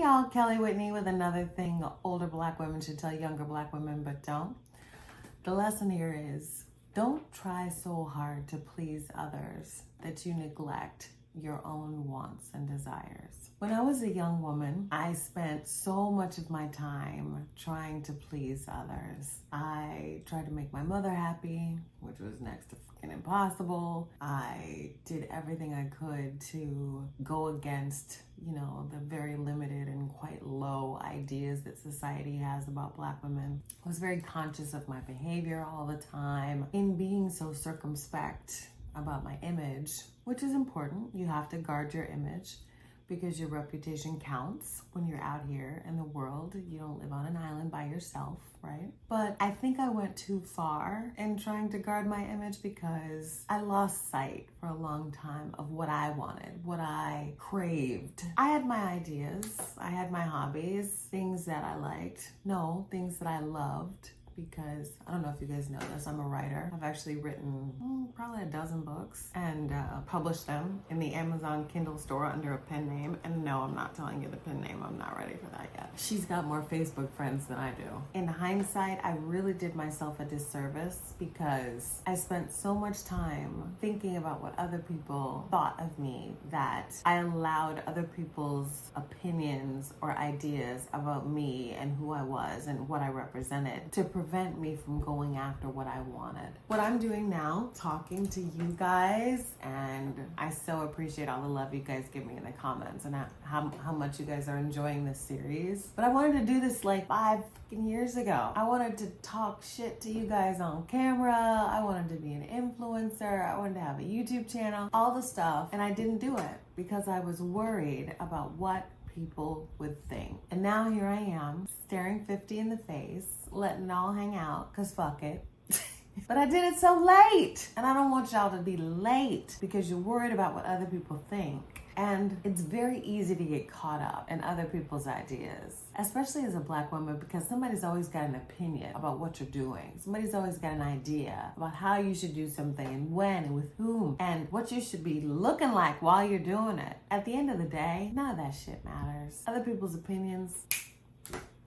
y'all, Kelly Whitney with another thing older black women should tell younger black women but don't. The lesson here is don't try so hard to please others that you neglect your own wants and desires. When I was a young woman, I spent so much of my time trying to please others. I tried to make my mother happy, which was next to fucking impossible. I did everything I could to go against, the very limited and quite low ideas that society has about black women. I was very conscious of my behavior all the time. In being so circumspect about my image, which is important. You have to guard your image because your reputation counts when you're out here in the world. You don't live on an island by yourself, right? But I think I went too far in trying to guard my image because I lost sight for a long time of what I wanted, what I craved. I had my ideas, I had my hobbies, things that I liked, things that I loved. Because I don't know if you guys know this, I'm a writer. I've actually written probably a dozen books and published them in the Amazon Kindle store under a pen name. And no, I'm not telling you the pen name. I'm not ready for that yet. She's got more Facebook friends than I do. In hindsight, I really did myself a disservice because I spent so much time thinking about what other people thought of me that I allowed other people's opinions or ideas about me and who I was and what I represented to prevent me from going after what I wanted. What I'm doing now, talking to you guys, and I so appreciate all the love you guys give me in the comments and how much you guys are enjoying this series. But I wanted to do this like 5 years ago. I wanted to talk shit to you guys on camera. I wanted to be an influencer. I wanted to have a YouTube channel, all the stuff. And I didn't do it because I was worried about what people would think. And now here I am, staring 50 in the face, letting it all hang out, cause fuck it. But I did it so late. And I don't want y'all to be late because you're worried about what other people think. And it's very easy to get caught up in other people's ideas, especially as a black woman, because somebody's always got an opinion about what you're doing. Somebody's always got an idea about how you should do something and when and with whom and what you should be looking like while you're doing it. At the end of the day, none of that shit matters. Other people's opinions,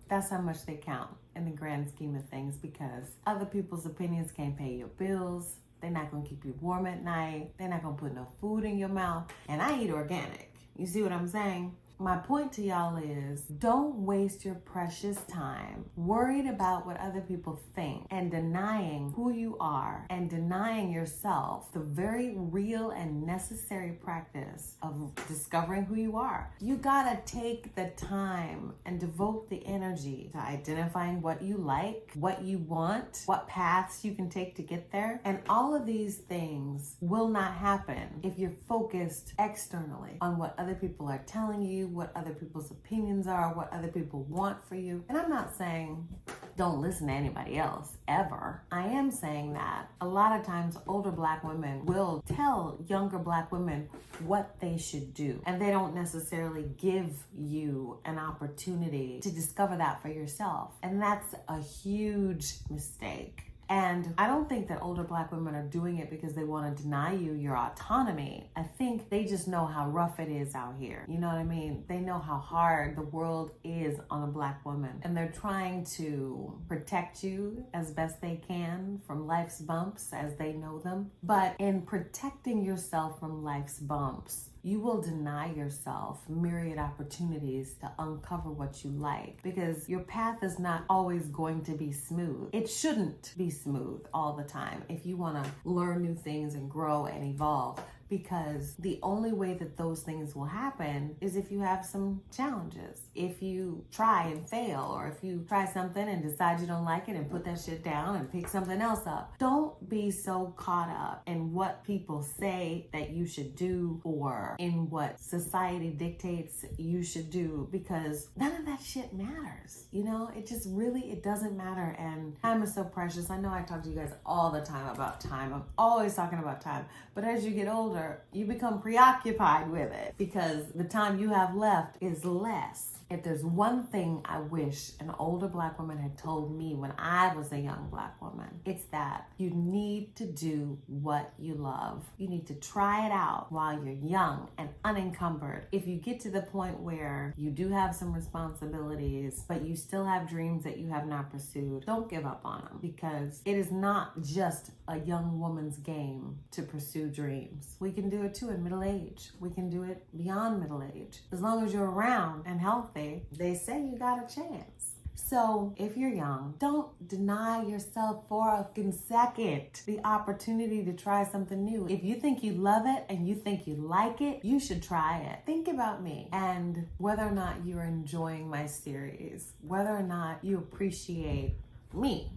that's how much they count in the grand scheme of things, because other people's opinions can't pay your bills. They're not gonna keep you warm at night. They're not gonna put no food in your mouth. And I eat organic. You see what I'm saying? My point to y'all is don't waste your precious time worried about what other people think and denying who you are and denying yourself the very real and necessary practice of discovering who you are. You gotta take the time and devote the energy to identifying what you like, what you want, what paths you can take to get there. And all of these things will not happen if you're focused externally on what other people are telling you, what other people's opinions are, what other people want for you. And I'm not saying don't listen to anybody else ever. I am saying that a lot of times older black women will tell younger black women what they should do. And they don't necessarily give you an opportunity to discover that for yourself. And that's a huge mistake. And I don't think that older black women are doing it because they want to deny you your autonomy. I think they just know how rough it is out here. You know what I mean? They know how hard the world is on a black woman. And they're trying to protect you as best they can from life's bumps as they know them. But in protecting yourself from life's bumps, you will deny yourself myriad opportunities to uncover what you like, because your path is not always going to be smooth. It shouldn't be smooth all the time if you want to learn new things and grow and evolve, because the only way that those things will happen is if you have some challenges. If you try and fail, or if you try something and decide you don't like it and put that shit down and pick something else up. Don't be so caught up in what people say that you should do or in what society dictates you should do, because none of that shit matters. It doesn't matter. And time is so precious. I know I talk to you guys all the time about time. I'm always talking about time. But as you get older, you become preoccupied with it because the time you have left is less. If there's one thing I wish an older Black woman had told me when I was a young Black woman, it's that you need to do what you love. You need to try it out while you're young and unencumbered. If you get to the point where you do have some responsibilities, but you still have dreams that you have not pursued, don't give up on them, because it is not just a young woman's game to pursue dreams. We can do it too in middle age. We can do it beyond middle age. As long as you're around and healthy, they say you got a chance. So if you're young, don't deny yourself for a second the opportunity to try something new. If you think you love it and you think you like it, you should try it. Think about me and whether or not you're enjoying my series, whether or not you appreciate me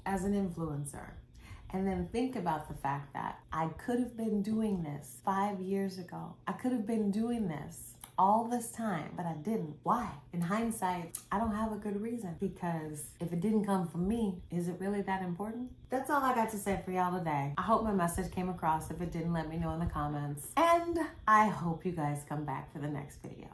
as an influencer. And then think about the fact that I could have been doing this 5 years ago. I could have been doing this all this time, but I didn't. Why? In hindsight, I don't have a good reason, because if it didn't come from me, is it really that important? That's all I got to say for y'all today. I hope my message came across. If it didn't, let me know in the comments. And I hope you guys come back for the next video.